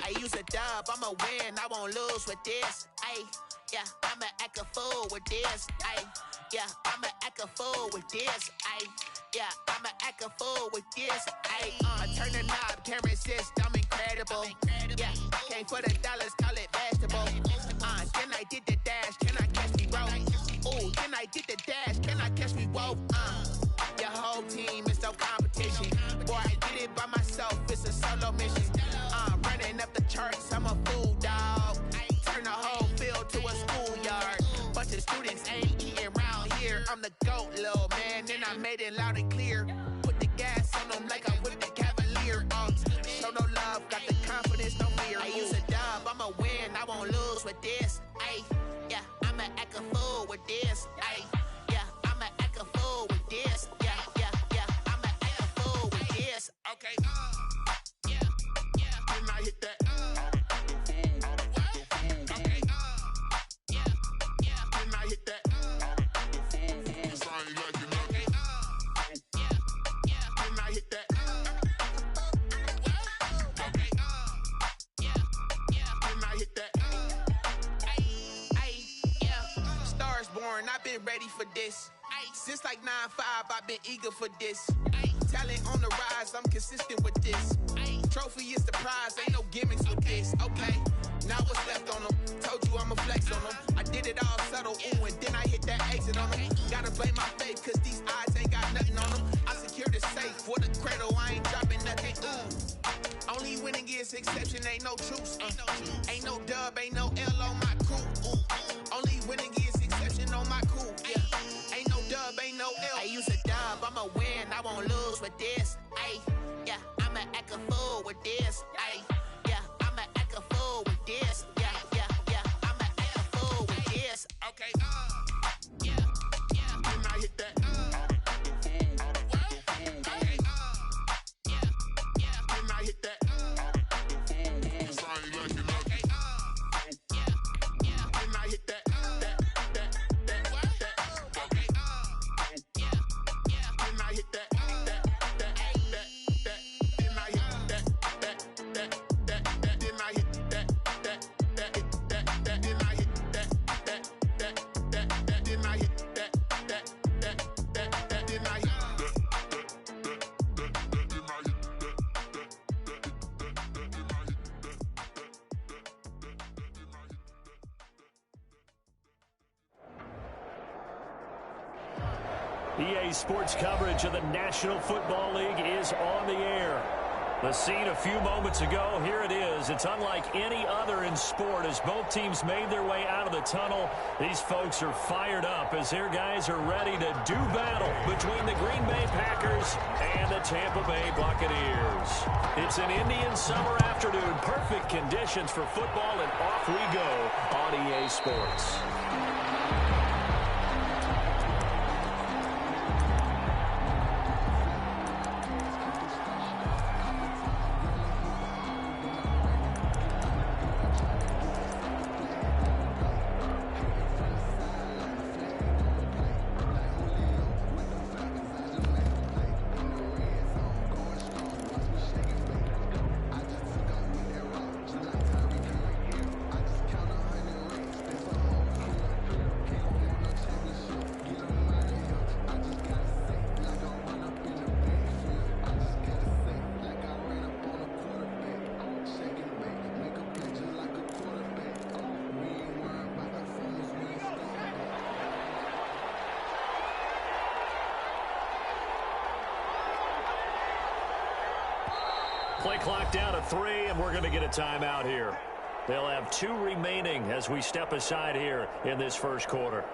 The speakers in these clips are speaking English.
I use a dub, I'ma win, I won't lose with this. Ayy, yeah, I'ma act a fool with this. Ayy, yeah, I'ma act a fool with this. Ayy, yeah, I'ma act a fool with this. Ayy, I turn the knob, can't resist, I'm incredible. Yeah, came for the dollars, call it vegetable. Then I did the dash, can I catch me roll? Ooh, then I did the dash, can I catch me roll? Your whole team is no competition. Boy, I did it by myself, it's a solo mission. Running up the charts, I'm a fool, dog. Turn the whole field to a schoolyard. Bunch of students ain't eating round here. I'm the GOAT, little man, and I made it loud and clear. Put the gas on them like I'm with the Cavalier. Show no love, got the confidence, no fear. I use a dub, I'ma win, I won't lose with this. Ayy, yeah, I'ma act a fool with this. Ayy, yeah, I'ma act a fool with this. Yeah, yeah, yeah, I'ma act a fool with this. Okay, yeah, yeah, then I hit that. Okay, yeah, yeah, then I hit that. Cause I ain't like it. Okay, yeah, yeah, then I hit that. Okay, yeah, yeah, then I hit that. Stars born, I've been ready for this. Since like 9-5, I've been eager for this. Talent on the rise, I'm consistent with this. Trophy is the prize, ain't no gimmicks with this. Okay, now what's left on them? Told you I'ma flex on them. I did it all subtle, ooh, and then I hit that exit on them. Gotta blame my faith, cause these eyes ain't got nothing on them. I secure the safe for the cradle, I ain't dropping nothing, ooh. Only winning is exception, ain't no truce. Ain't no dub, ain't no L on my crew. Ooh. Only winning is exception on my cool. Yeah. Ain't no dub, ain't no L. I use a dub, I'ma win, I won't lose with this. Ayy, yeah, I'ma act a fool with this. Ayy, yeah, I'ma act a fool with this. Yeah, yeah, yeah, I'ma act a fool with this. Okay, yeah, yeah, then I hit that. Okay, yeah, yeah, then I hit that. Cause I ain't like it. Okay, yeah, yeah, then I hit that. EA Sports coverage of the National Football League is on the air. The scene a few moments ago, here it is. It's unlike any other in sport as both teams made their way out of the tunnel. These folks are fired up as their guys are ready to do battle between the Green Bay Packers and the Tampa Bay Buccaneers. It's an Indian summer afternoon, perfect conditions for football, and off we go on EA Sports. Play clock down to 3, and we're going to get a timeout here. They'll have 2 remaining as we step aside here in this first quarter.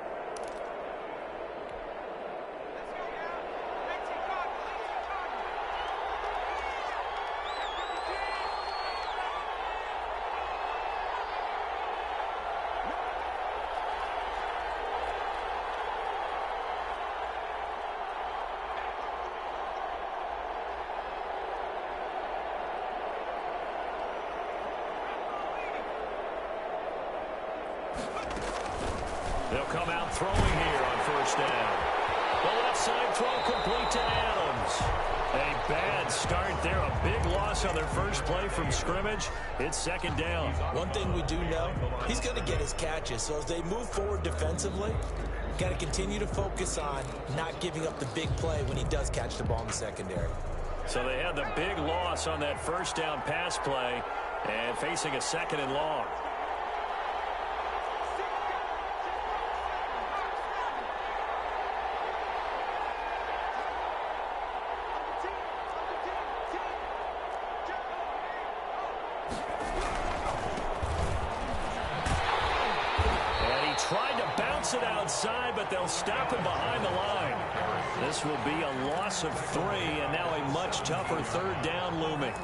They'll come out throwing here on first down. The left side throw complete to Adams. A bad start there. A big loss on their first play from scrimmage. It's second down. One thing we do know, he's going to get his catches. So as they move forward defensively, got to continue to focus on not giving up the big play when he does catch the ball in the secondary. So they had the big loss on that first down pass play and facing a second and long. Tried to bounce it outside, but they'll stop him behind the line. This will be a loss of 3, and now a much tougher third down looming.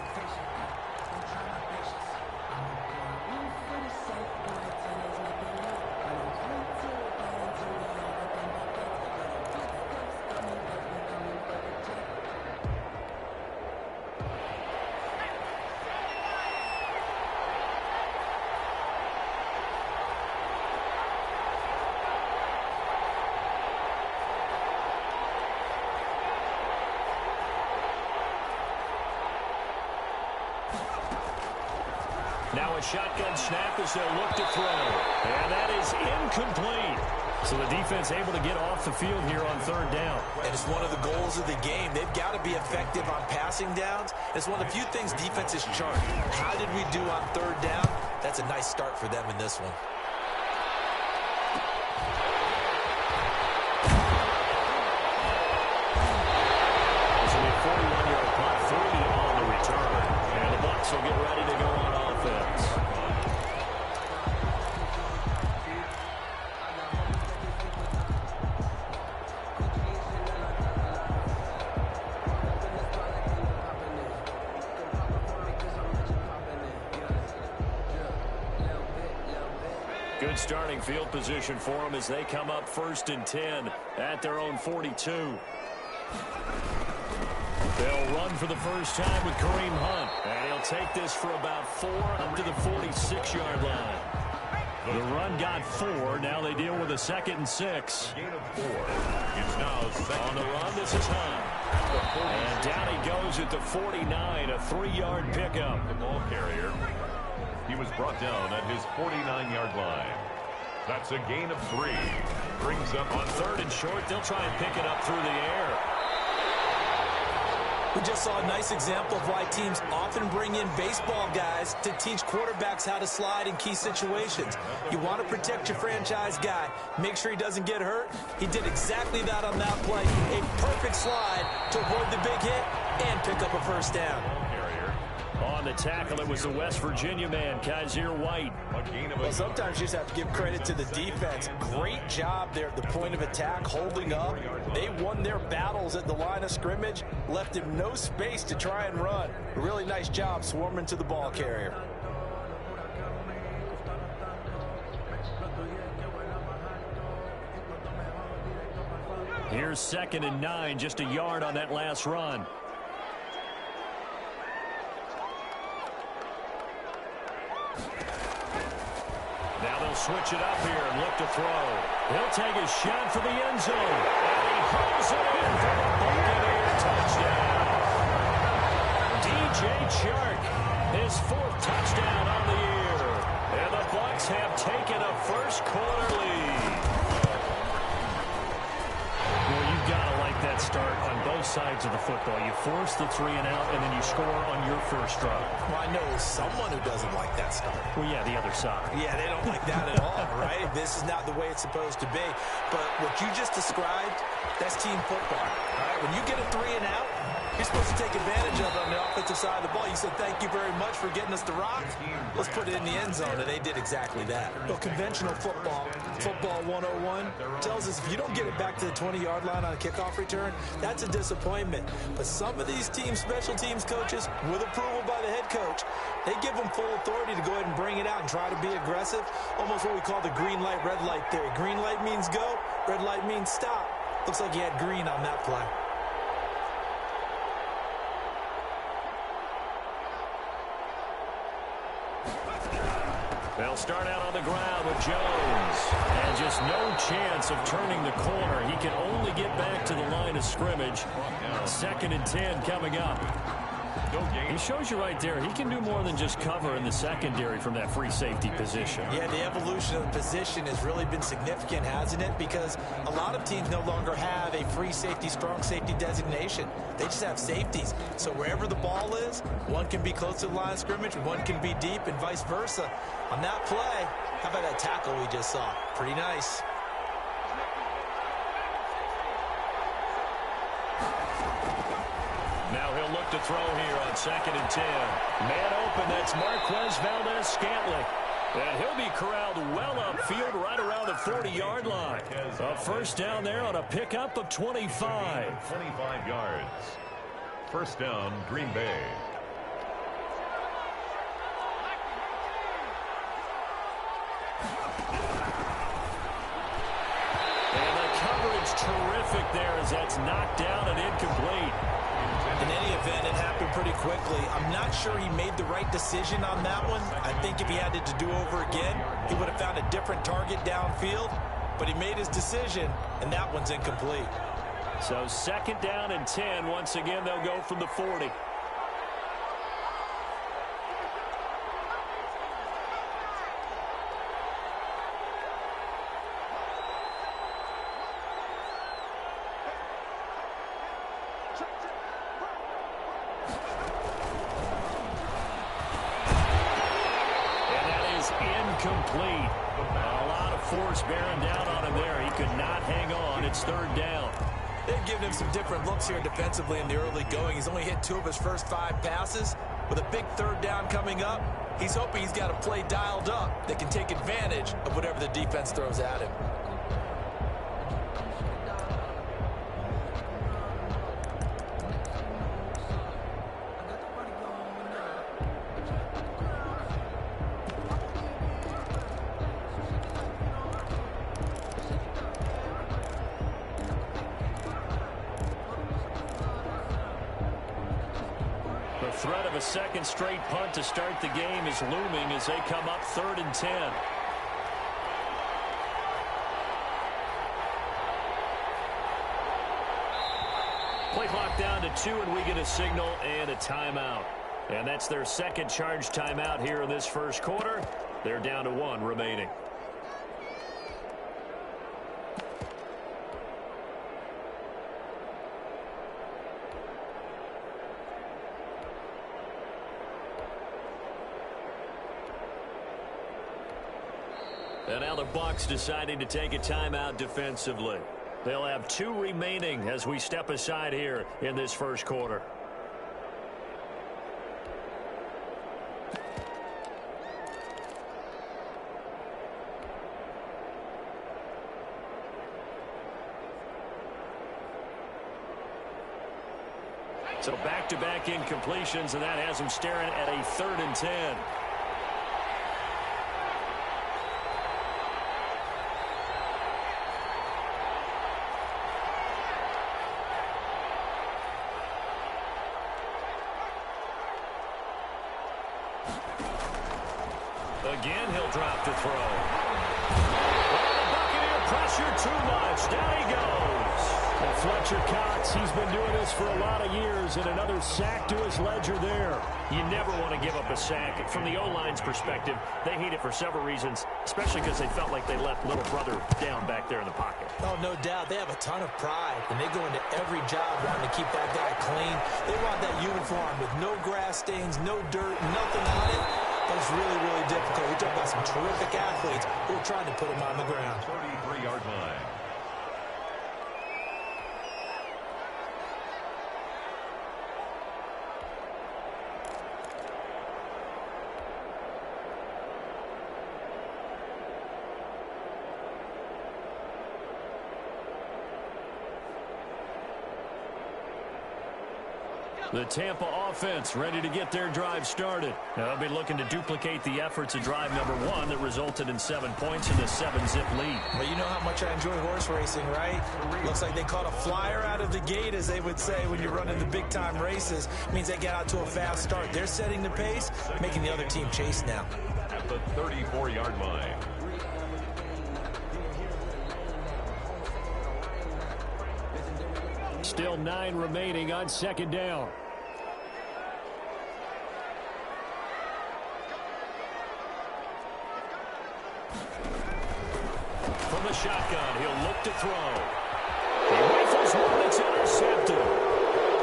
Now a shotgun snap as they'll look to throw. And that is incomplete. So the defense able to get off the field here on third down. And it's one of the goals of the game. They've got to be effective on passing downs. It's one of the few things defenses chart. How did we do on third down? That's a nice start for them in this one. This will be a 41-yard punt, 30 on the return. And the Bucs will get ready to go on offense. Good starting field position for them as they come up 1st and 10 at their own 42. They'll run for the first time with Kareem Hunt. And he'll take this for about 4 up to the 46-yard line. The run got 4. Now they deal with a 2nd and 6. Gain of 4. It's now second. On the run, this is Hunt. And down he goes at the 49, a 3-yard pickup. The ball carrier. He was brought down at his 49-yard line. That's a gain of 3. Brings up on 3rd and short. They'll try and pick it up through the air. We just saw a nice example of why teams often bring in baseball guys to teach quarterbacks how to slide in key situations. You want to protect your franchise guy. Make sure he doesn't get hurt. He did exactly that on that play. A perfect slide to avoid the big hit and pick up a first down. On the tackle, it was the West Virginia man, Kaiser White. Well, sometimes you just have to give credit to the defense. Great job there at the point of attack, holding up. They won their battles at the line of scrimmage, left him no space to try and run. A really nice job swarming to the ball carrier. Here's 2nd and 9, just a yard on that last run. Now they'll switch it up here and look to throw. He'll take a shot for the end zone. And he hauls it in for the Buccaneer touchdown. DJ Chark, his 4th touchdown on the year. And the Bucs have taken a first-quarter lead. Well, you've got to like that start on both sides of the football. You force the 3 and out, and then you score on your first drive. Well, I know someone who doesn't like that start. Well, yeah, the other side. Yeah, they don't like that at all, right? This is not the way it's supposed to be. But what you just described, that's team football. All right, when you get a 3 and out, you're supposed to take advantage of it on the offensive side of the ball. You said, thank you very much for getting us the rock. Let's put it in the end zone, and they did exactly that. Well, conventional football 101, tells us if you don't get it back to the 20-yard line on a kickoff return, that's a disappointment. But some of these team special teams coaches, with approval by the head coach, they give them full authority to go ahead and bring it out and try to be aggressive, almost what we call the green light, red light theory. Green light means go, red light means stop. Looks like he had green on that play. They'll start out on the ground with Jones. And just no chance of turning the corner. He can only get back to the line of scrimmage. 2nd and 10 coming up. He shows you right there, he can do more than just cover in the secondary from that free safety position. Yeah, the evolution of the position has really been significant, hasn't it? Because a lot of teams no longer have a free safety, strong safety designation. They just have safeties. So wherever the ball is, one can be close to the line of scrimmage, one can be deep, and vice versa. On that play, how about that tackle we just saw? Pretty nice. Now he'll look to throw here on 2nd and 10. Man open, that's Marquez Valdez-Scantling. And he'll be corralled well upfield right around the 40-yard line. A first down there on a pickup of 25. 25 yards. First down, Green Bay. And the coverage terrific there as that's knocked down and incomplete. In any event, it happened pretty quickly. I'm not sure he made the right decision on that one. I think if he had it to do over again, he would have found a different target downfield. But he made his decision, and that one's incomplete. So 2nd down and 10. Once again, they'll go from the 40. Complete. A lot of force bearing down on him there. He could not hang on. It's 3rd down. They've given him some different looks here defensively in the early going. He's only hit 2 of his first 5 passes. With a big 3rd down coming up, he's hoping he's got a play dialed up that can take advantage of whatever the defense throws at him. The threat of a 2nd straight punt to start the game is looming as they come up 3rd and 10. Play clock down to 2, and we get a signal and a timeout. And that's their 2nd charge timeout here in this first quarter. They're down to 1 remaining. And now the Bucs deciding to take a timeout defensively. They'll have 2 remaining as we step aside here in this first quarter. So back-to-back incompletions, and that has them staring at a 3rd and 10. Again, he'll drop the throw. Oh, the Buccaneer pressure too much. Down he goes. Well, Fletcher Cox, he's been doing this for a lot of years, and another sack to his ledger there. You never want to give up a sack. From the O-line's perspective, they hate it for several reasons, especially because they felt like they left little brother down back there in the pocket. Oh, no doubt. They have a ton of pride, and they go into every job wanting to keep that guy clean. They want that uniform with no grass stains, no dirt, nothing on it. But it's really, really difficult. We talk about some terrific athletes who are trying to put him on the ground. 33-yard line. The Tampa offense ready to get their drive started. Now they'll be looking to duplicate the efforts of drive number 1 that resulted in 7 points in the 7-zip lead. Well, you know how much I enjoy horse racing, right? Looks like they caught a flyer out of the gate, as they would say when you're running the big-time races. It means they get out to a fast start. They're setting the pace, making the other team chase now. at the 34-yard line. Still 9 remaining on second down. From the shotgun, he'll look to throw. He rifles one that's intercepted.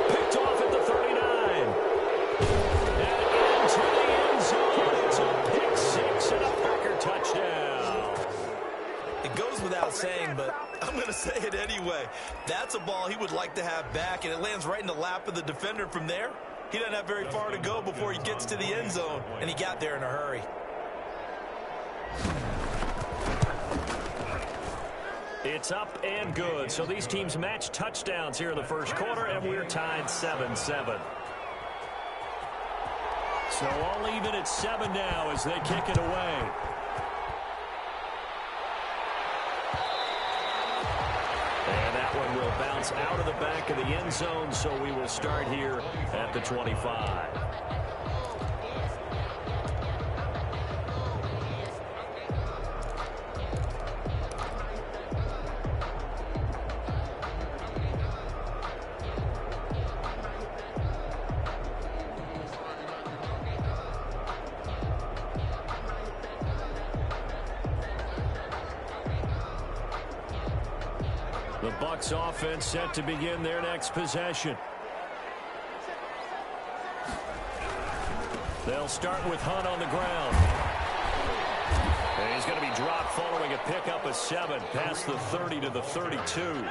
Picked off at the 39. And into the end zone. It's a pick six and a Packer touchdown. It goes without saying, but I'm going to say it anyway. That's a ball he would like to have back, and it lands right in the lap of the defender from there. He doesn't have very far to go before he gets to the end zone, and he got there in a hurry. It's up and good. So these teams match touchdowns here in the first quarter, and we're tied 7-7. So all even at 7 now as they kick it away. And that one will bounce out of the back of the end zone, so we will start here at the 25. The Bucs offense set to begin their next possession. They'll start with Hunt on the ground. And he's going to be dropped following a pickup of 7 past the 30 to the 32.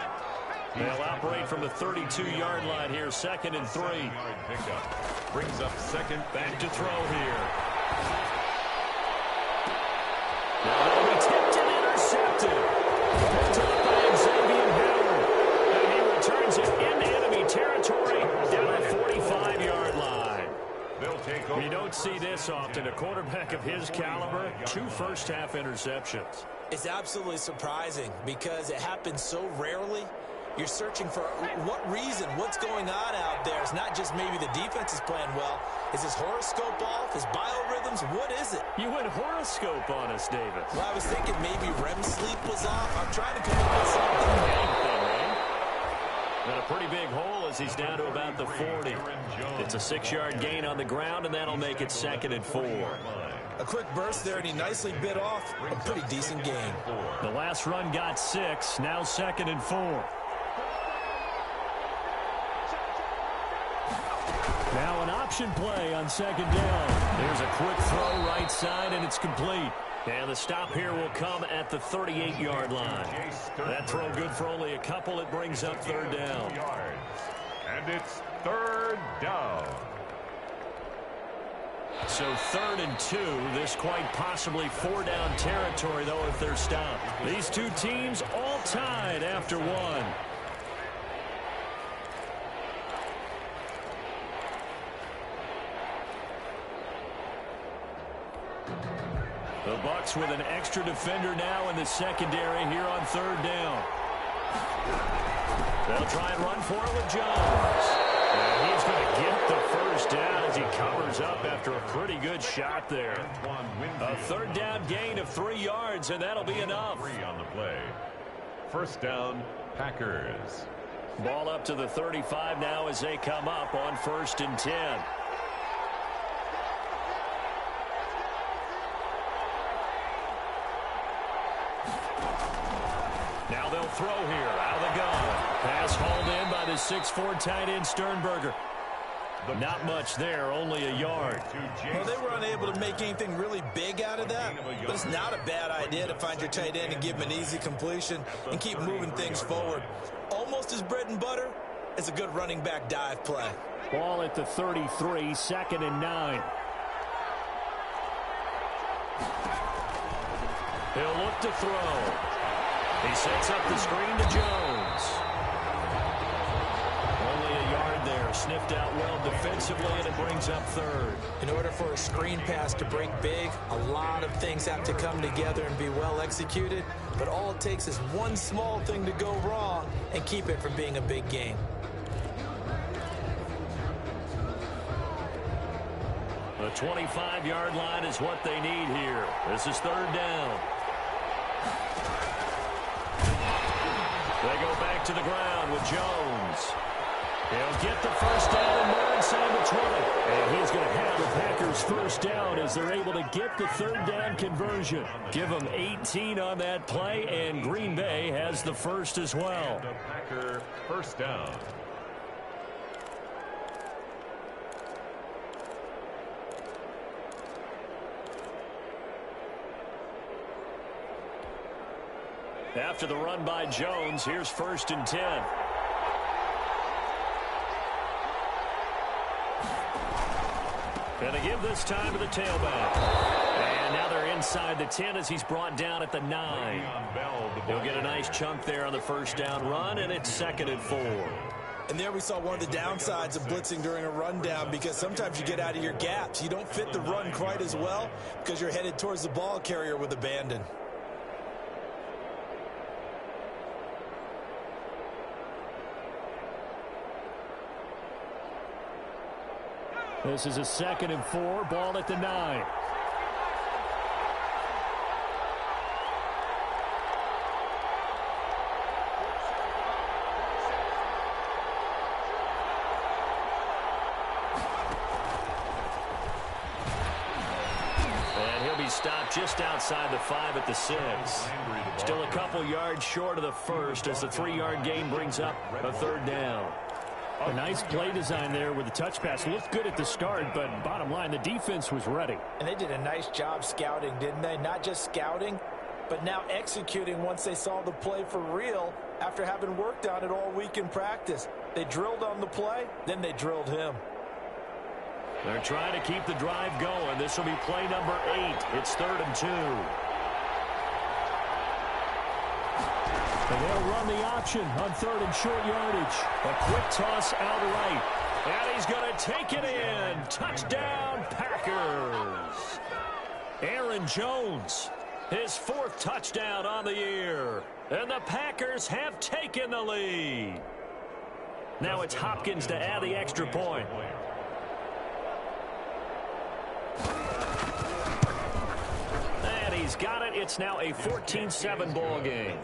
They'll operate from the 32-yard line here, 2nd and 3. Pickup brings up second. Back to throw here. Now they'll be tipped and intercepted. Picked up by Xavier Howard. And he returns it into enemy territory down the 45-yard line. They'll take over. You don't see this often. A quarterback of his caliber, 2 first-half interceptions. It's absolutely surprising because it happens so rarely. You're searching for what reason, what's going on out there. It's not just maybe the defense is playing well. Is his horoscope off? His biorhythms? What is it? You went horoscope on us, Davis. Well, I was thinking maybe REM sleep was off. I'm trying to come up with something. And a pretty big hole as he's down to about the 40. It's a 6-yard gain on the ground, and that'll make it 2nd and 4. A quick burst there, and he nicely bit off a pretty decent gain. The last run got 6, now 2nd and 4. Now an option play on 2nd down. There's a quick throw right side, and it's complete. And the stop here will come at the 38-yard line. That throw good for only a couple. It brings up 3rd down. And it's 3rd down. So 3rd and 2. This quite possibly 4-down territory, though, if they're stopped. These two teams all tied after 1. The Bucs with an extra defender now in the secondary here on 3rd down. They'll try and run for it with Jones. And he's going to get the first down as he covers up after a pretty good shot there. A 3rd down gain of 3 yards, and that'll be enough. 3 on the play. 1st down, Packers. Ball up to the 35 now as they come up on 1st and 10. Now they'll throw here out of the gun. Pass hauled in by the 6'4" tight end Sternberger. Not much there, only a yard. Well, they were unable to make anything really big out of that, but it's not a bad idea to find your tight end and give him an easy completion and keep moving things forward. Almost as bread and butter as a good running back dive play. Ball at the 33, 2nd and 9. He'll look to throw. He sets up the screen to Jones. Only a yard there. Sniffed out well defensively, and it brings up 3rd. In order for a screen pass to break big, a lot of things have to come together and be well executed. But all it takes is one small thing to go wrong and keep it from being a big gain. The 25-yard line is what they need here. This is third down. They go back to the ground with Jones. He'll get the first down and more inside the 20. And he's going to have the Packers first down as they're able to get the third down conversion. Give them 18 on that play, and Green Bay has the first as well. The Packer first down. After the run by Jones, here's 1st and 10. And they give this time to the tailback. And now they're inside the 10 as he's brought down at the 9. He'll get a nice chunk there on the first down run, and it's 2nd and 4. And there we saw one of the downsides of blitzing during a rundown, because sometimes you get out of your gaps. You don't fit the run quite as well because you're headed towards the ball carrier with abandon. This is a 2nd and 4, ball at the 9. And he'll be stopped just outside the 5 at the 6. Still a couple yards short of the first as the 3-yard gain brings up a 3rd down. A nice play design there with the touch pass. Looked good at the start, but bottom line, the defense was ready. And they did a nice job scouting, didn't they? Not just scouting, but now executing once they saw the play for real after having worked on it all week in practice. They drilled on the play, then they drilled him. They're trying to keep the drive going. This will be play number 8. It's 3rd and 2. And they'll run the option on 3rd and short yardage. A quick toss out right. And he's going to take it in. Touchdown, Packers. Aaron Jones, his 4th touchdown on the year. And the Packers have taken the lead. Now it's Hopkins to add the extra point. And he's got it. It's now a 14-7 ball game.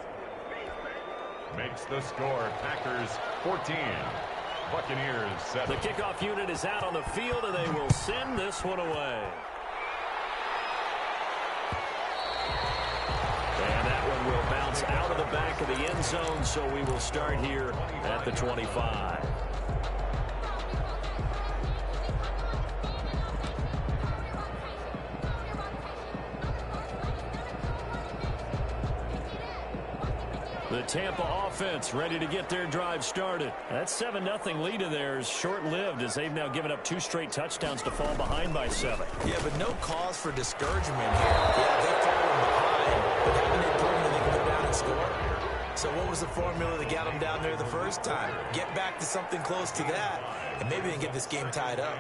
Makes the score Packers 14. Buccaneers 7. The kickoff unit is out on the field, and they will send this one away. And that one will bounce out of the back of the end zone, so we will start here at the 25. The Tampa offense ready to get their drive started. That 7-0 lead of theirs short-lived as they've now given up 2 straight touchdowns to fall behind by 7. Yeah, but no cause for discouragement here. Yeah, they've fallen behind, but haven't they proven that they can go down and score? So what was the formula that got them down there the first time? Get back to something close to that, and maybe they can get this game tied up.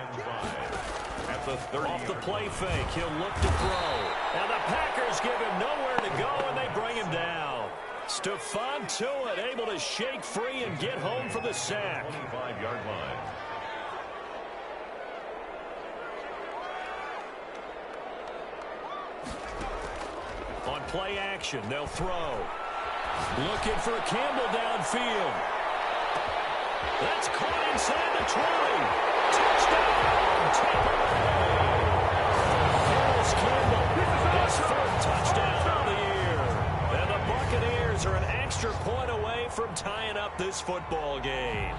At the 30. Off the play fake, he'll look to throw. And the Packers give him nowhere to go, and they bring him down. Stephon Tuitt able to shake free and get home for the sack. 25-yard line. On play action, they'll throw. Looking for Campbell downfield. That's caught inside the 20. Touchdown, Tampa Bay. Harris Campbell, his 4th touchdown of the year. And the Buccaneers are an extra point away from tying up this football game.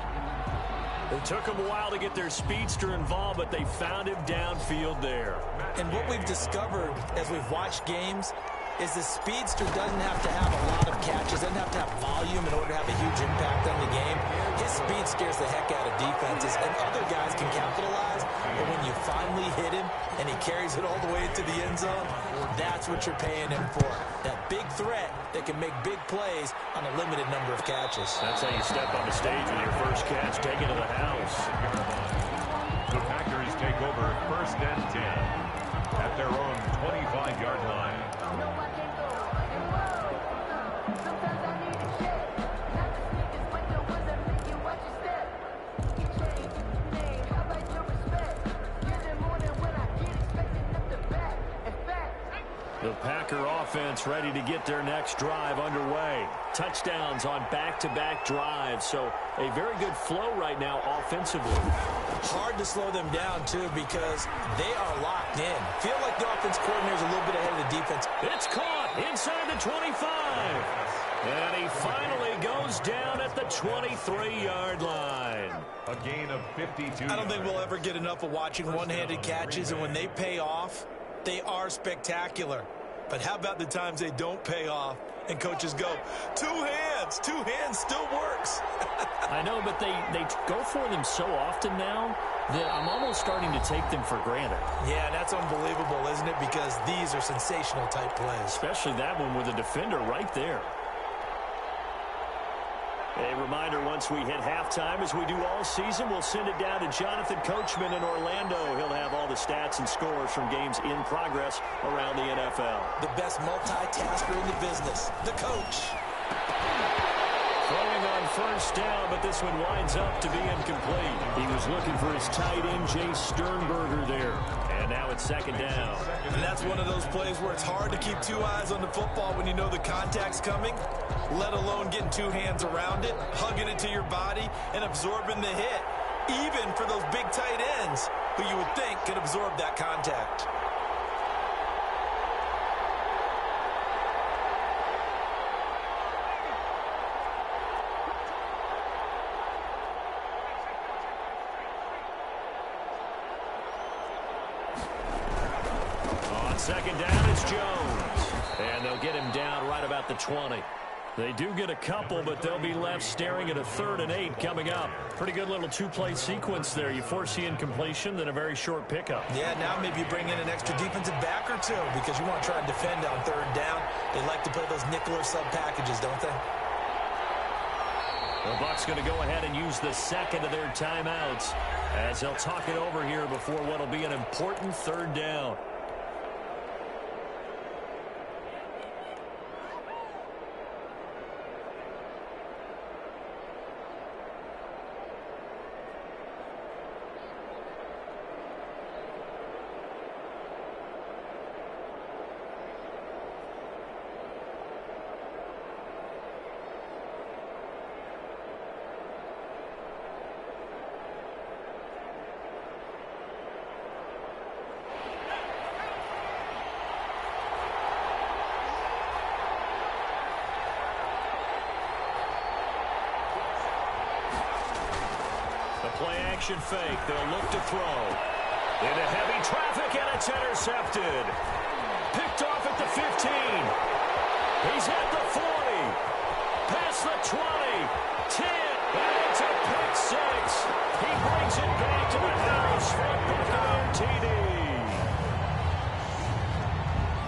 It took them a while to get their speedster involved, but they found him downfield there. And what we've discovered as we've watched games is the speedster doesn't have to have a lot of catches, doesn't have to have volume in order to have a huge impact on the game. His speed scares the heck out of defenses, and other guys can capitalize. But when you finally hit him and he carries it all the way into the end zone, that's what you're paying him for. That big threat that can make big plays on a limited number of catches. That's how you step on the stage with your first catch, take it to the house. The Packers take over 1st and 10 at their own 25-yard line. The Packer offense ready to get their next drive underway. Touchdowns on back-to-back drives, so a very good flow right now offensively. Hard to slow them down, too, because they are locked in. Feel like the offense coordinator is a little bit ahead of the defense. It's caught inside the 25. And he finally goes down at the 23-yard line. A gain of 52. I don't think we'll ever get enough of watching one-handed catches, and when they pay off, they are spectacular. But how about the times they don't pay off and coaches go, two hands still works. I know, but they go for them so often now that I'm almost starting to take them for granted. Yeah, that's unbelievable, isn't it? Because these are sensational type plays. Especially that one with a defender right there. A reminder, once we hit halftime, as we do all season, we'll send it down to Jonathan Coachman in Orlando. He'll have all the stats and scores from games in progress around the NFL. The best multitasker in the business, the coach. Throwing on first down, but this one winds up to be incomplete. He was looking for his tight end, Jay Sternberger there. And now it's second down. And that's one of those plays where it's hard to keep two eyes on the football when you know the contact's coming, let alone getting two hands around it, hugging it to your body, and absorbing the hit, even for those big tight ends who you would think could absorb that contact. Second down, it's Jones. And they'll get him down right about the 20. They do get a couple, but they'll be left staring at a 3rd and 8 coming up. Pretty good little two-play sequence there. You force the incompletion, then a very short pickup. Yeah, now maybe you bring in an extra defensive back or two because you want to try and defend on 3rd down. They like to play those nickel or sub packages, don't they? The Bucs going to go ahead and use the second of their timeouts as they'll talk it over here before what will be an important 3rd down. Play-action fake. They'll look to throw. Into heavy traffic, and it's intercepted. Picked off at the 15. He's at the 40. Past the 20. 10. And it's a pick 6. He brings it back to the house for a Buccaneer TD.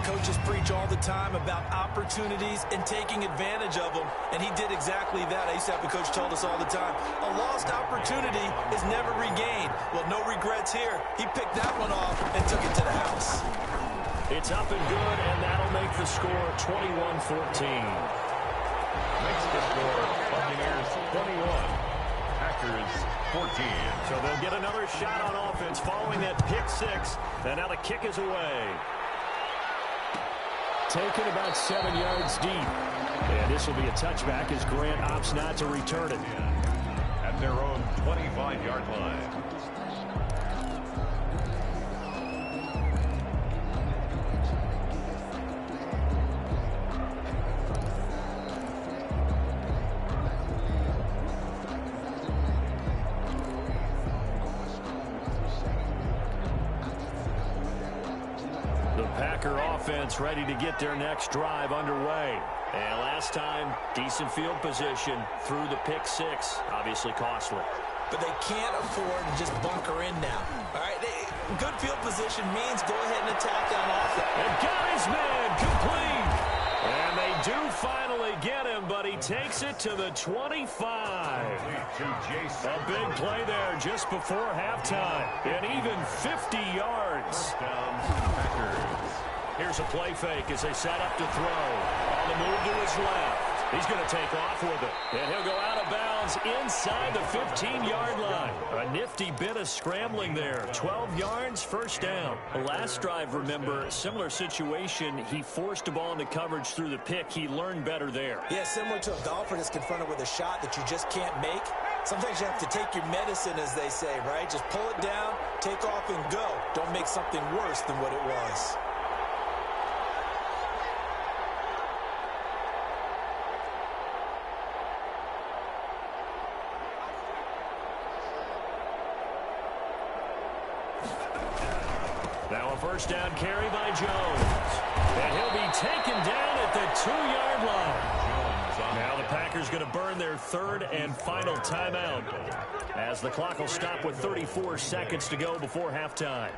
Coaches preach all the time about opportunities and taking advantage of them, and he did exactly that. I used to have a coach told us all the time, a lost opportunity is never regained. Well, no regrets here. He picked that one off and took it to the house. It's up and good, and that'll make the score 21-14. Makes the score Buccaneers 21, Packers 14. So they'll get another shot on offense following that pick 6, and now the kick is away. Taken about 7 yards deep. And this will be a touchback as Grant opts not to return it. At their own 25-yard line. Packer offense ready to get their next drive underway. And last time, decent field position through the pick 6. Obviously costly. But they can't afford to just bunker in now. All right, good field position means go ahead and attack on offense. And got his man complete. And they do finally get him, but he takes it to the 25. A big play there just before halftime. And even 50 yards. Here's a play fake as they set up to throw. On the move to his left. He's going to take off with it. And he'll go out of bounds inside the 15-yard line. A nifty bit of scrambling there. 12 yards, first down. The last drive, remember, similar situation. He forced the ball into coverage through the pick. He learned better there. Yeah, similar to a golfer that's confronted with a shot that you just can't make. Sometimes you have to take your medicine, as they say, right? Just pull it down, take off, and go. Don't make something worse than what it was. Now a first down carry by Jones. And he'll be taken down at the 2-yard line. Now the Packers going to burn their third and final timeout as the clock will stop with 34 seconds to go before halftime.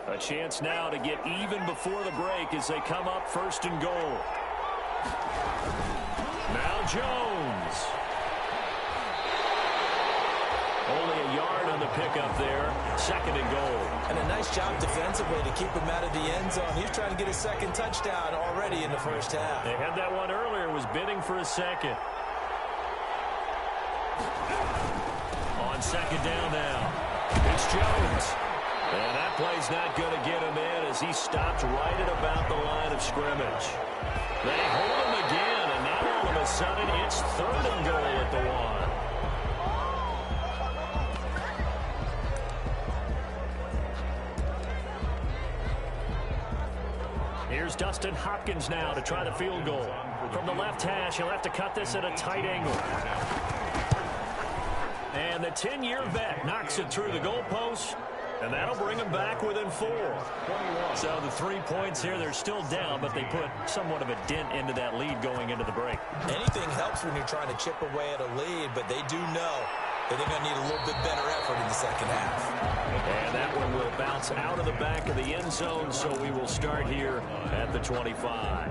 A chance now to get even before the break as they come up first and goal. Now Jones. Only a yard on the pickup there. Second and goal. And a nice job defensively to keep him out of the end zone. He's trying to get his second touchdown already in the first half. They had that one earlier, was bidding for a second. On second down now. It's Jones. And that play's not going to get him in as he stopped right at about the line of scrimmage. They hold him again, and now all of a sudden it's third and goal at the 1. Here's Dustin Hopkins now to try the field goal. From the left hash, he'll have to cut this at a tight angle. And the 10-year vet knocks it through the goalpost. And that'll bring them back within 4. So the 3 points here, they're still down, but they put somewhat of a dent into that lead going into the break. Anything helps when you're trying to chip away at a lead, but they do know that they're going to need a little bit better effort in the second half. And that one will bounce out of the back of the end zone, so we will start here at the 25.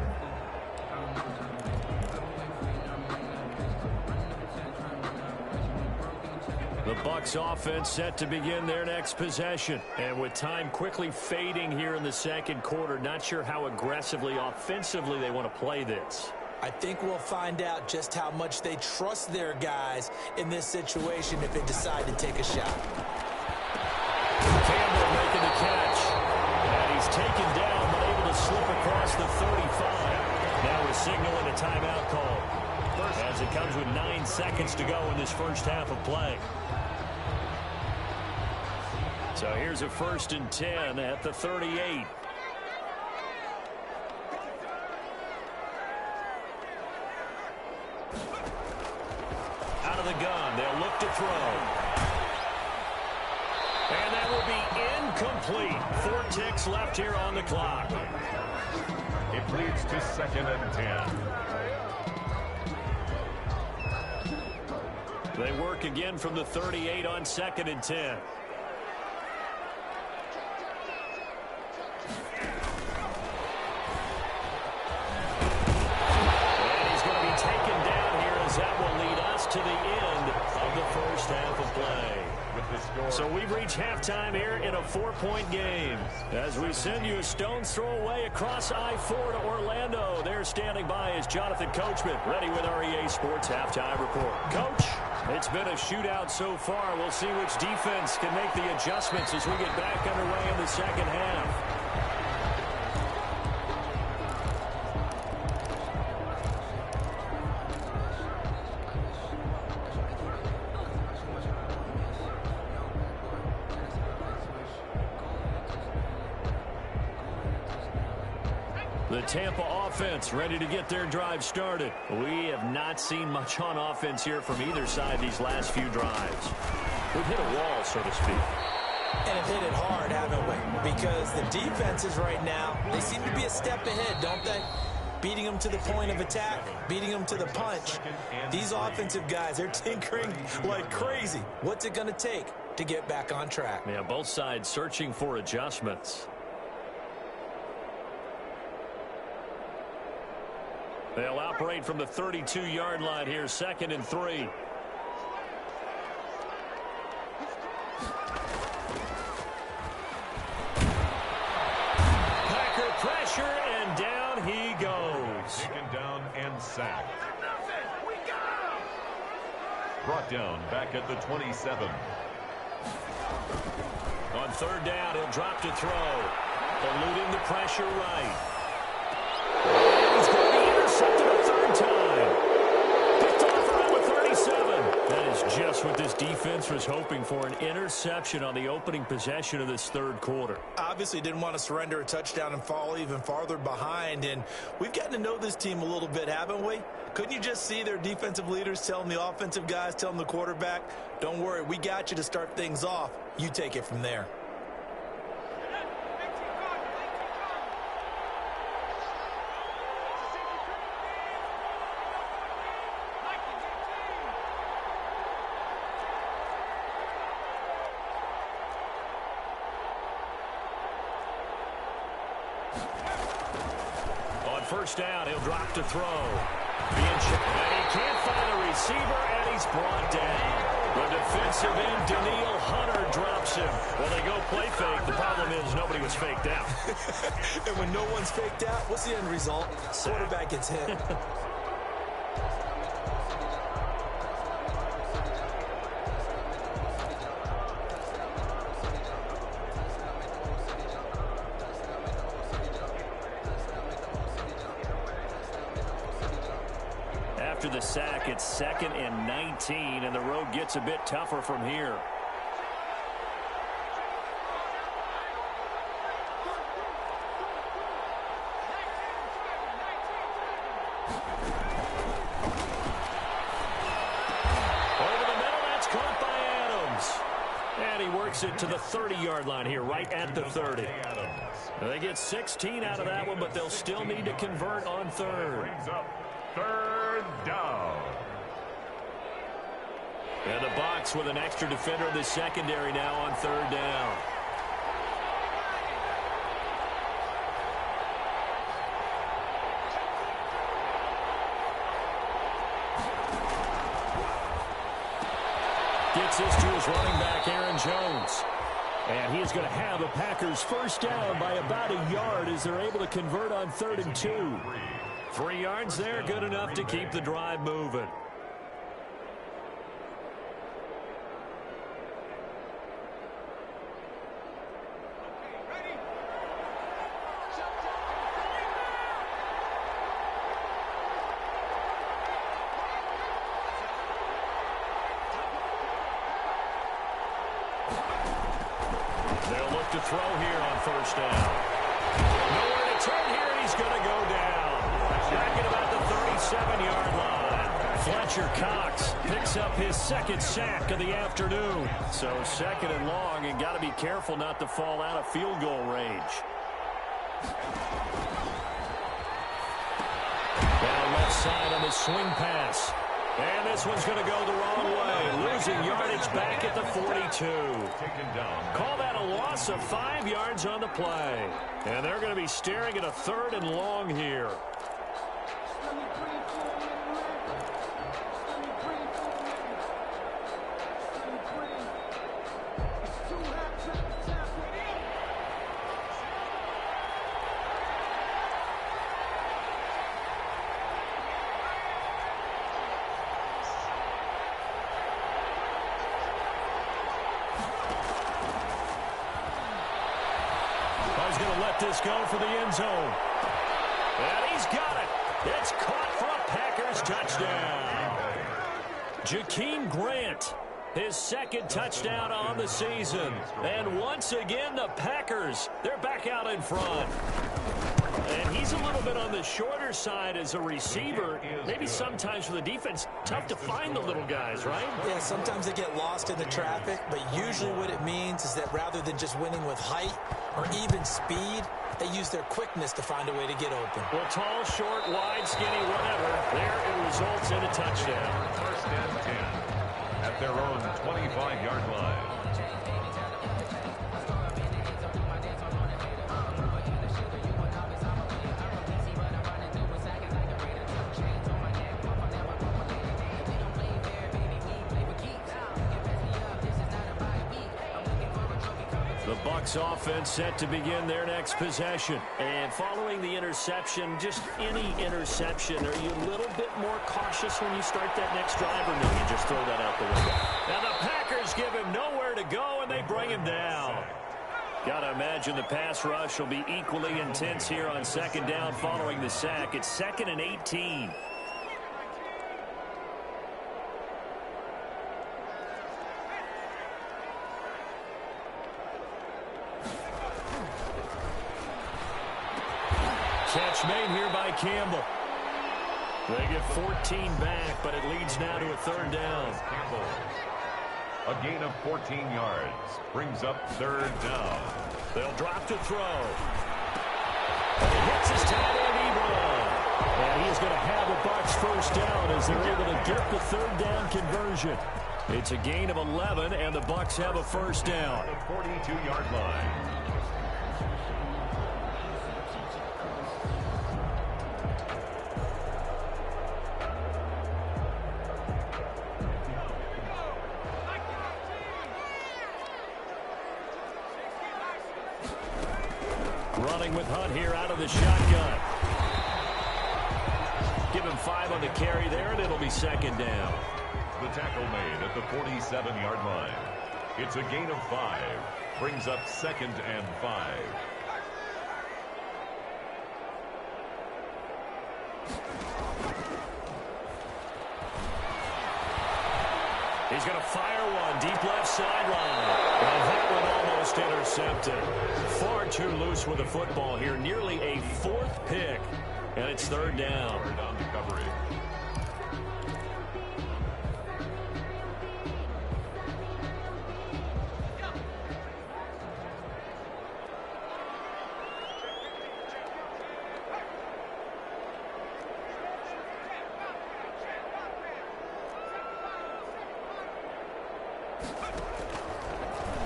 The Bucs offense set to begin their next possession. And with time quickly fading here in the second quarter, not sure how aggressively, offensively they want to play this. I think we'll find out just how much they trust their guys in this situation if they decide to take a shot. Campbell making the catch. And he's taken down, but able to slip across the 35. Now we're signaling a timeout call as it comes with 9 seconds to go in this first half of play. So here's a 1st and 10 at the 38. Out of the gun, they'll look to throw. And that will be incomplete. 4 ticks left here on the clock. It leads to 2nd and 10. They work again from the 38 on 2nd and 10. That will lead us to the end of the first half of play. So we've reached halftime here in a 4-point game. As we send you a stone's throw away across I-4 to Orlando. There standing by is Jonathan Coachman, ready with our EA Sports Halftime Report. Coach, it's been a shootout so far. We'll see which defense can make the adjustments as we get back underway in the second half. The Tampa offense ready to get their drive started. We have not seen much on offense here from either side these last few drives. We've hit a wall, so to speak. And have hit it hard, haven't we? Because the defenses right now, they seem to be a step ahead, don't they? Beating them to the point of attack, beating them to the punch. These offensive guys, they're tinkering like crazy. What's it going to take to get back on track? Yeah, both sides searching for adjustments. They'll operate from the 32-yard line here, 2nd and 3. Packer pressure, and down he goes. Taken down and sacked. Brought down back at the 27. On 3rd down, he'll drop to throw. Eluding the pressure right. He's going to be intercepted a 3rd time. Picked off around the 37. That is just what this defense was hoping for, an interception on the opening possession of this 3rd quarter. Obviously didn't want to surrender a touchdown and fall even farther behind. And we've gotten to know this team a little bit, haven't we? Couldn't you just see their defensive leaders telling the offensive guys, telling the quarterback, don't worry, we got you to start things off. You take it from there. On 1st down, he'll drop to throw. And he can't find a receiver, and he's brought down. The defensive end, Daniil Hunter, drops him. Well, they go play fake. The problem is nobody was faked out. And when no one's faked out, what's the end result? Quarterback gets hit. After the sack, it's 2nd and 19, and the road gets a bit tougher from here. Over the middle, that's caught by Adams. And he works it to the 30-yard line here, right at the 30. They get 16 out of that one, but they'll still need to convert on 3rd. Brings up 3rd down. And the box with an extra defender in the secondary now on 3rd down. Gets this to his running back, Aaron Jones. And he is going to have the Packers 1st down by about a yard as they're able to convert on 3rd and 2. 3 yards there, good enough to keep the drive moving. They'll look to throw here on 1st down. Nowhere to turn here, and he's going to go down. Back at about the 37-yard line. Fletcher Cox picks up his 2nd sack of the afternoon. So 2nd and long, and got to be careful not to fall out of field goal range. Down left side on the swing pass. And this one's going to go the wrong way. Losing yardage back at the 42. Call that a loss of 5 yards on the play. And they're going to be staring at a 3rd and long here. He's going to let this go for the end zone. And he's got it. It's caught for a Packers touchdown. Jakeem Grant, his 2nd touchdown on the season. And once again, the Packers, they're back out in front. And he's a little bit on the shorter side as a receiver. Maybe sometimes for the defense, tough to find the little guys, right? Yeah, sometimes they get lost in the traffic, but usually what it means is that rather than just winning with height or even speed, they use their quickness to find a way to get open. Well, tall, short, wide, skinny, whatever, there it results in a touchdown. 1st and 10 at their own 25-yard line. Bucs offense set to begin their next possession. And following the interception, just any interception, are you a little bit more cautious when you start that next drive, or no, you just throw that out the window? Now the Packers give him nowhere to go, and they bring him down. Got to imagine the pass rush will be equally intense here on second down following the sack. It's 2nd and 18. Catch made here by Campbell. They get 14 back, but it leads now to a 3rd down. Campbell. A gain of 14 yards brings up 3rd down. They'll drop to throw. And he hits his tight end, Ebron. And he's going to have a Bucs 1st down as they're able to get the 3rd down conversion. It's a gain of 11, and the Bucs have a 1st down. The 42-yard line. Running with Hunt here out of the shotgun. Give him 5 on the carry there, and it'll be 2nd down. The tackle made at the 47-yard line. It's a gain of 5. Brings up 2nd and 5. He's going to fire one deep left sideline. And that one almost intercepted. Far too loose with the football here. Nearly a 4th pick. And it's 3rd down. On the coverage.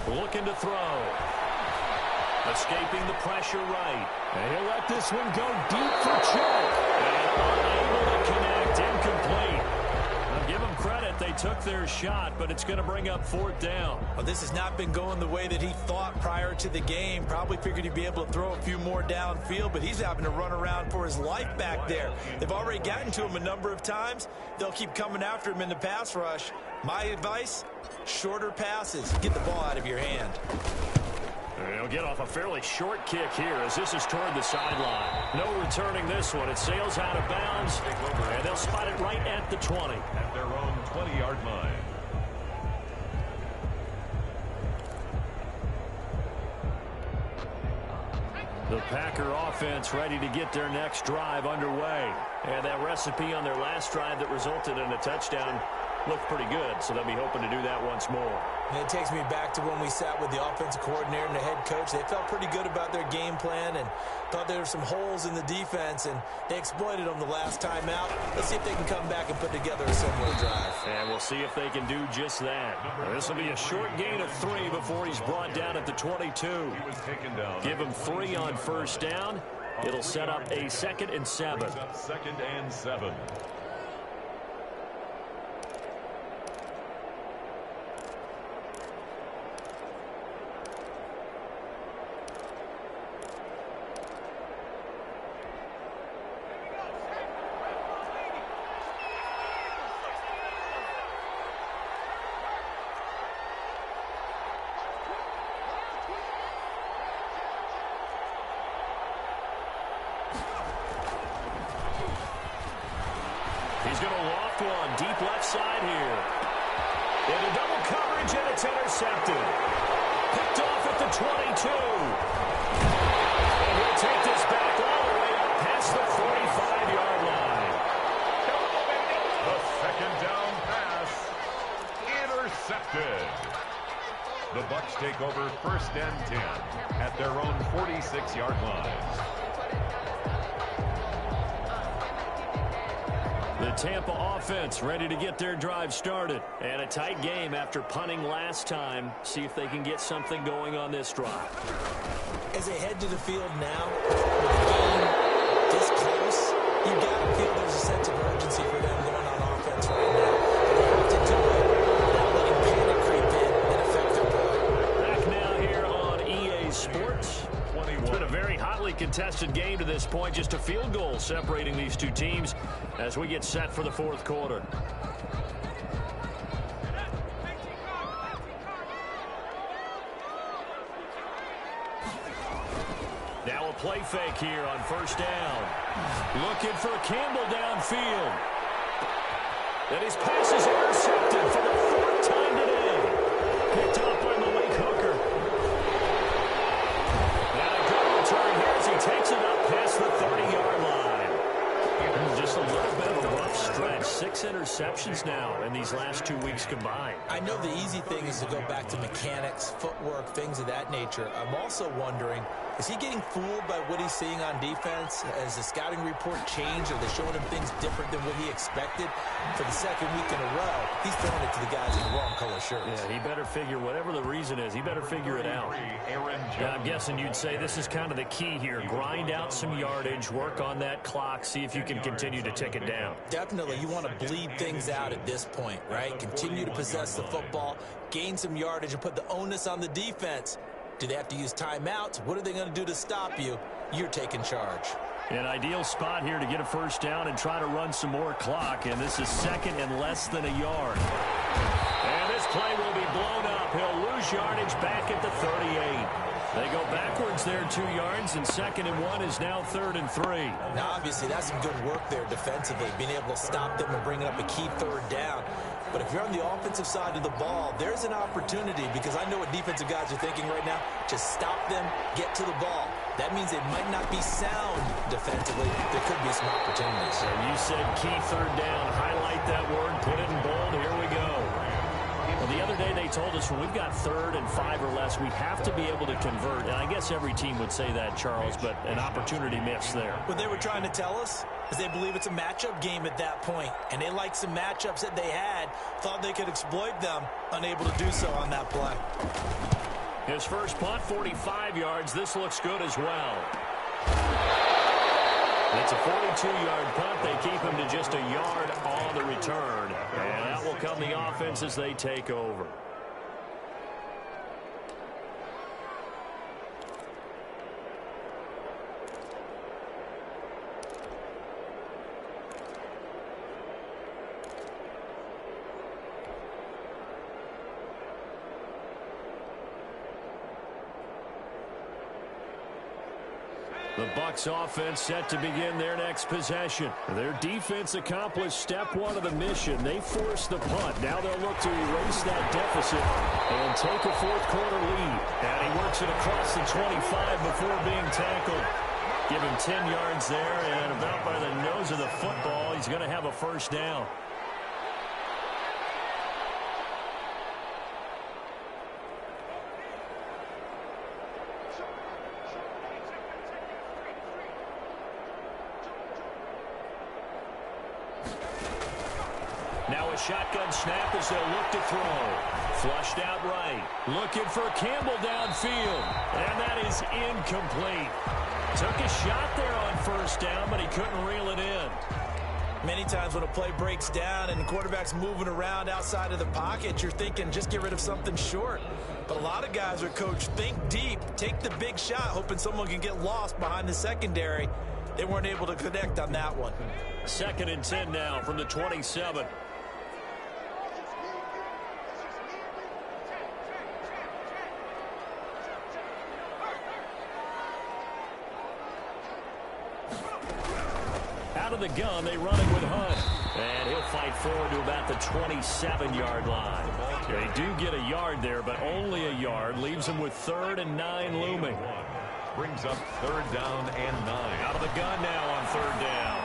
Looking to throw. Escaping the pressure right. And he'll let this one go deep for Chuck. And unable to connect. Incomplete. I'll give them credit. They took their shot, but it's going to bring up 4th down. Well, this has not been going the way that he thought prior to the game. Probably figured he'd be able to throw a few more downfield, but he's having to run around for his life back there. They've already gotten to him a number of times. They'll keep coming after him in the pass rush. My advice, shorter passes. Get the ball out of your hand. He'll get off a fairly short kick here as this is toward the sideline. No returning this one. It sails out of bounds, and they'll spot it right at the 20. At their own 20-yard line. The Packer offense ready to get their next drive underway. And that recipe on their last drive that resulted in a touchdown looked pretty good, so they'll be hoping to do that once more. And it takes me back to when we sat with the offensive coordinator and the head coach. They felt pretty good about their game plan and thought there were some holes in the defense, and they exploited them the last time out. Let's see if they can come back and put together a similar drive. And we'll see if they can do just that. This will be a short gain of 3 before he's brought down at the 22. He was taken down. Give him 3 on 1st down. It'll set up a 2nd and 7. Brings up 2nd and 7. He's going to loft one deep left side here. Into double coverage, and it's intercepted. Picked off at the 22. And he'll take this back all the way up past the 45-yard line. The 2nd down pass. Intercepted. The Bucs take over 1st and 10 at their own 46-yard line. The Tampa offense ready to get their drive started. And a tight game after punting last time. See if they can get something going on this drive. As they head to the field now, with the game this close, you've got to feel there's a sense of urgency for them going on offense right now. They have to do it without letting panic creep in and affect their play. Back now here on EA very hotly contested game to this point. Just a field goal separating these two teams as we get set for the fourth quarter. Now a play fake here on first down. Looking for Campbell downfield. And his pass is intercepted for the fourth time today. Picked up by Malik Hooker. And a good return here as he takes it up past the 30-yard line. Just a little bit of a rough stretch. 6 interceptions now in these last 2 weeks combined. I know the easy thing is to go back to mechanics, footwork, things of that nature. I'm also wondering, is he getting fooled by what he's seeing on defense? Has the scouting report changed? Are they showing him things different than what he expected? For the second week in a row, he's throwing it to the guys in the wrong color shirts. Yeah, he better figure, whatever the reason is, he better figure it out. Yeah, I'm guessing you'd say this is kind of the key here. Grind out some yardage, work on that clock, see if you can continue to tick it down. Definitely, you want to bleed things out at this point, right? Continue to possess the football, gain some yardage, and put the onus on the defense. Do they have to use timeouts? What are they going to do to stop you? You're taking charge. An ideal spot here to get a first down and try to run some more clock, and this is second and less than a yard. And this play will be blown up. He'll lose yardage back at the 38. They go backwards there 2 yards, and 2nd and 1 is now 3rd and 3. Now, obviously, that's some good work there defensively, being able to stop them and bringing up a key 3rd down. But if you're on the offensive side of the ball, there's an opportunity, because I know what defensive guys are thinking right now. Just stop them, get to the ball. That means they might not be sound defensively. There could be some opportunities. And you said key 3rd down. Highlight that word, put it in bold. Here we go. Well, the other day they told us when we've got 3rd and 5 or less, we have to be able to convert. And I guess every team would say that, Charles, but an opportunity missed there. What they were trying to tell us is they believe it's a matchup game at that point, and they like some matchups that they had, thought they could exploit them, unable to do so on that play. His first punt, 45 yards. This looks good as well. It's a 42-yard punt. They keep him to just a yard on the return. And out will come the offense as they take over. The Bucs offense set to begin their next possession. Their defense accomplished step 1 of the mission. They forced the punt. Now they'll look to erase that deficit and take a fourth quarter lead. And he works it across the 25 before being tackled. Give him 10 yards there, and about by the nose of the football, he's going to have a first down. Now a shotgun snap as they'll look to throw. Flushed out right. Looking for Campbell downfield. And that is incomplete. Took a shot there on first down, but he couldn't reel it in. Many times when a play breaks down and the quarterback's moving around outside of the pocket, you're thinking just get rid of something short. But a lot of guys are coached, think deep, take the big shot, hoping someone can get lost behind the secondary. They weren't able to connect on that one. 2nd and 10 now from the 27. Out of the gun, they run it with Hunt. And he'll fight forward to about the 27-yard line. They do get a yard there, but only a yard. Leaves them with 3rd and 9 looming. Brings up 3rd down and 9. Out of the gun now on 3rd down.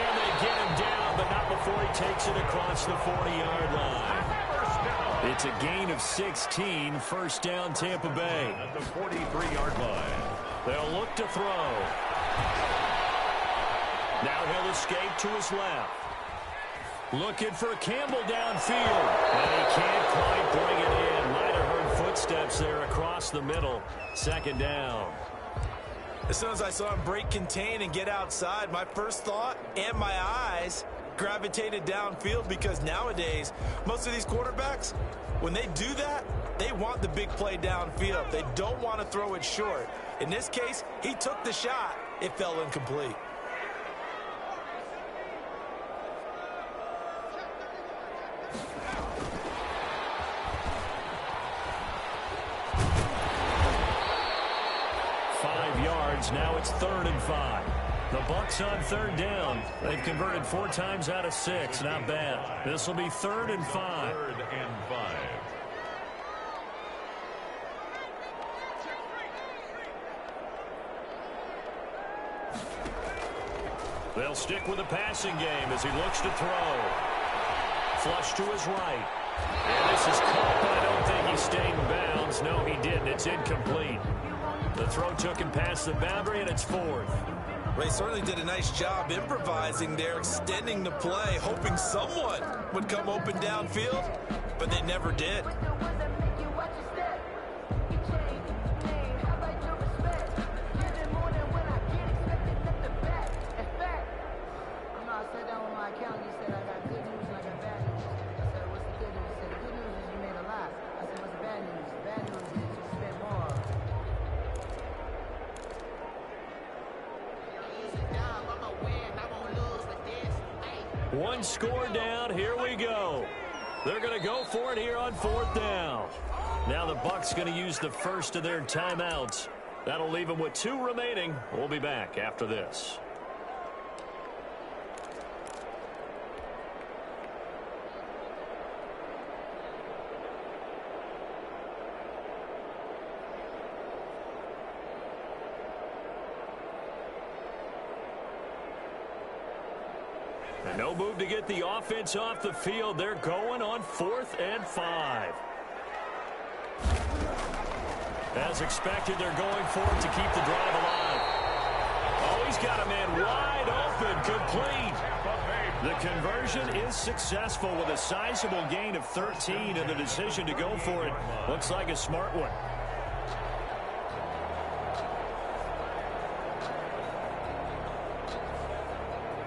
And they get him down, but not before he takes it across the 40-yard line. It's a gain of 16, first down Tampa Bay. At the 43-yard line. They'll look to throw. Now he'll escape to his left. Looking for Campbell downfield. And he can't quite bring it in. Might have heard footsteps there across the middle. 2nd down. As soon as I saw him break contain and get outside, my first thought and my eyes gravitated downfield, because nowadays, most of these quarterbacks, when they do that, They want the big play downfield. They don't want to throw it short. In this case, he took the shot. It fell incomplete. Now it's 3rd and 5. The Bucs on 3rd down. They've converted 4 times out of 6. Not bad. This will be 3rd and 5. 3rd and 5. They'll stick with the passing game as he looks to throw. Flush to his right. And this is caught, but I don't think he stayed in bounds. No, he didn't. It's incomplete. The throw took him past the boundary, and it's 4th. Ray certainly did a nice job improvising there, extending the play, hoping someone would come open downfield, but they never did. One score down. Here we go. They're going to go for it here on 4th down. Now the Bucs going to use the first of their timeouts. That'll leave them with 2 remaining. We'll be back after this. And no move to get the offense off the field. They're going on 4th and 5. As expected, they're going for it to keep the drive alive. Oh, he's got a man wide open, complete. The conversion is successful with a sizable gain of 13, and the decision to go for it looks like a smart one.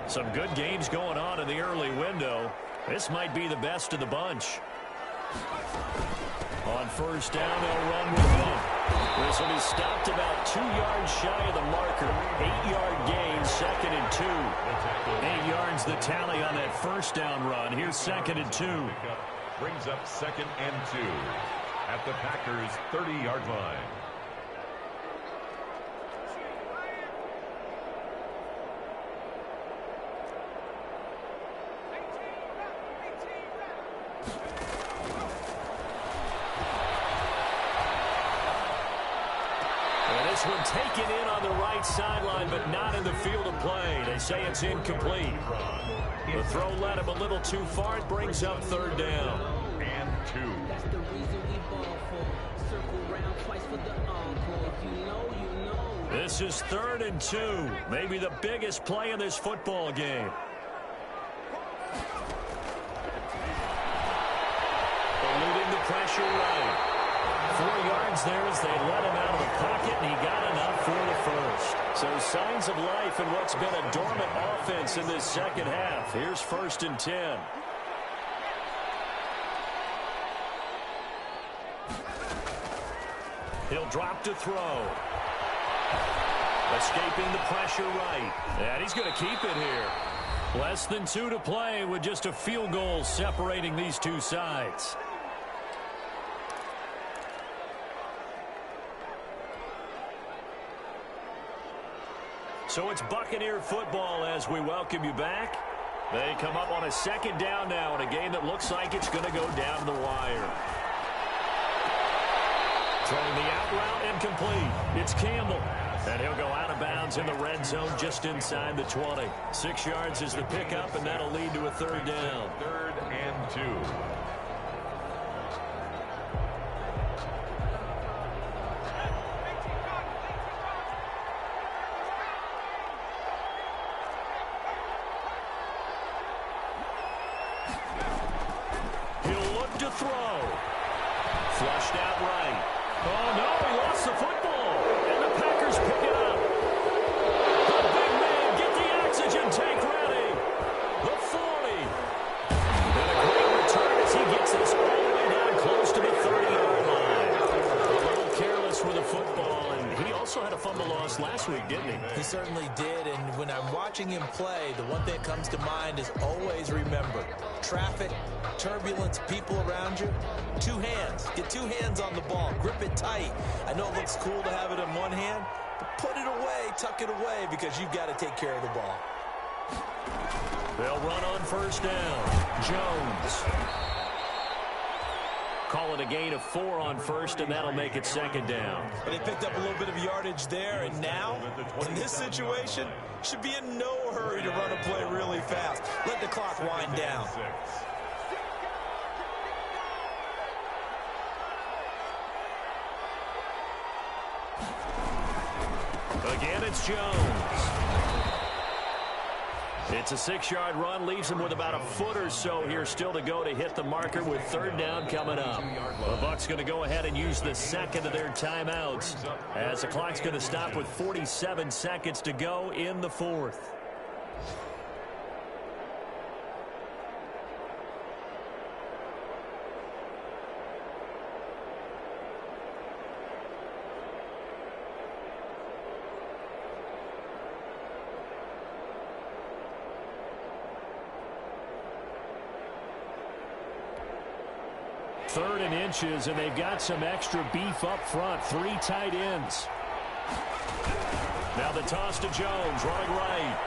Some good games going on in the early window. This might be the best of the bunch. On 1st down, they'll run with one. This will be stopped about 2 yards shy of the marker. 8-yard gain, 2nd and 2. 8 yards the tally on that 1st down run. Here's 2nd and 2. Brings up 2nd and 2 at the Packers' 30-yard line. This one taken in on the right sideline, but not in the field of play. They say it's incomplete. The throw led him a little too far. It brings up 3rd down. And 2. That's the reason we ball for. Circle round twice for the encore. If you know, you know. This is 3rd and 2. Maybe the biggest play in this football game. Eluding the pressure right. 4 yards there as they let him out of the pocket, and he got enough for the first. So signs of life in what's been a dormant offense in this 2nd half. Here's 1st and 10. He'll drop to throw. Escaping the pressure right. And he's going to keep it here. Less than 2 to play with just a field goal separating these two sides. So it's Buccaneer football as we welcome you back. They come up on a 2nd down now in a game that looks like it's going to go down to the wire. Throwing the out route incomplete. It's Campbell. And he'll go out of bounds in the red zone just inside the 20. 6 yards is the pickup, and that'll lead to a 3rd down. 3rd and 2. Throw. Flushed out right. Oh, no, he lost the football. And the Packers pick it up. The big man, get the oxygen tank ready. The 40. And a great return as he gets this all the way down close to the 30-yard line. week, didn't he? He certainly did, and when I'm watching him play, the one thing that comes to mind is always remember, traffic, turbulence, people around you, two hands. Get two hands on the ball. Grip it tight. I know it looks cool to have it in one hand, but put it away, tuck it away, because you've got to take care of the ball. They'll run on first down. Jones. Call it a gain of 4 on first, and that'll make it second down. But they picked up a little bit of yardage there, and now, in this situation, should be in no hurry to run a play really fast. Let the clock wind down. Again, it's Jones. It's a 6-yard run, leaves him with about a foot or so here still to go to hit the marker with third down coming up. The Bucs going to go ahead and use the second of their timeouts as the clock's going to stop with 47 seconds to go in the fourth. Third and inches, and they've got some extra beef up front. 3 tight ends. Now the toss to Jones, running right.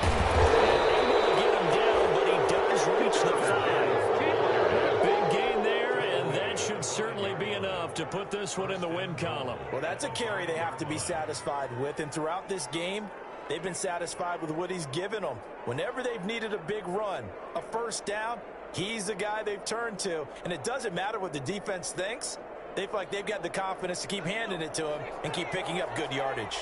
Able to get him down, but he does reach the 5. Big gain there, and that should certainly be enough to put this one in the win column. Well, that's a carry they have to be satisfied with, and throughout this game, they've been satisfied with what he's given them. Whenever they've needed a big run, a first down, he's the guy they've turned to, and it doesn't matter what the defense thinks. They feel like they've got the confidence to keep handing it to him and keep picking up good yardage.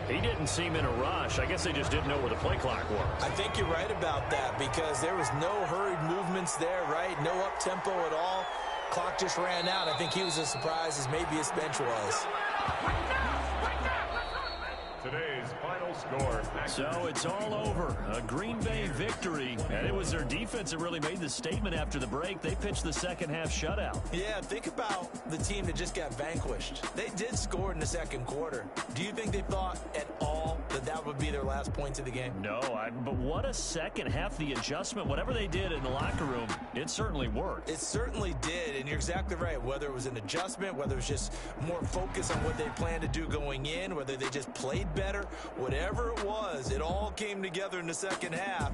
He didn't seem in a rush. I guess they just didn't know where the play clock was. I think you're right about that because there was no hurried movements there, right? No up-tempo at all. Clock just ran out. I think he was as surprised as maybe his bench was. Today's final score. So it's all over. A Green Bay victory. And it was their defense that really made the statement after the break. They pitched the second half shutout. Yeah, think about the team that just got vanquished. They did score in the second quarter. Do you think they thought at all that that would be their last points of the game? No, but what a second half. The adjustment, whatever they did in the locker room, it certainly worked. It certainly did, and you're exactly right. Whether it was an adjustment, whether it was just more focus on what they planned to do going in, whether they just played better, whatever it was, it all came together in the second half.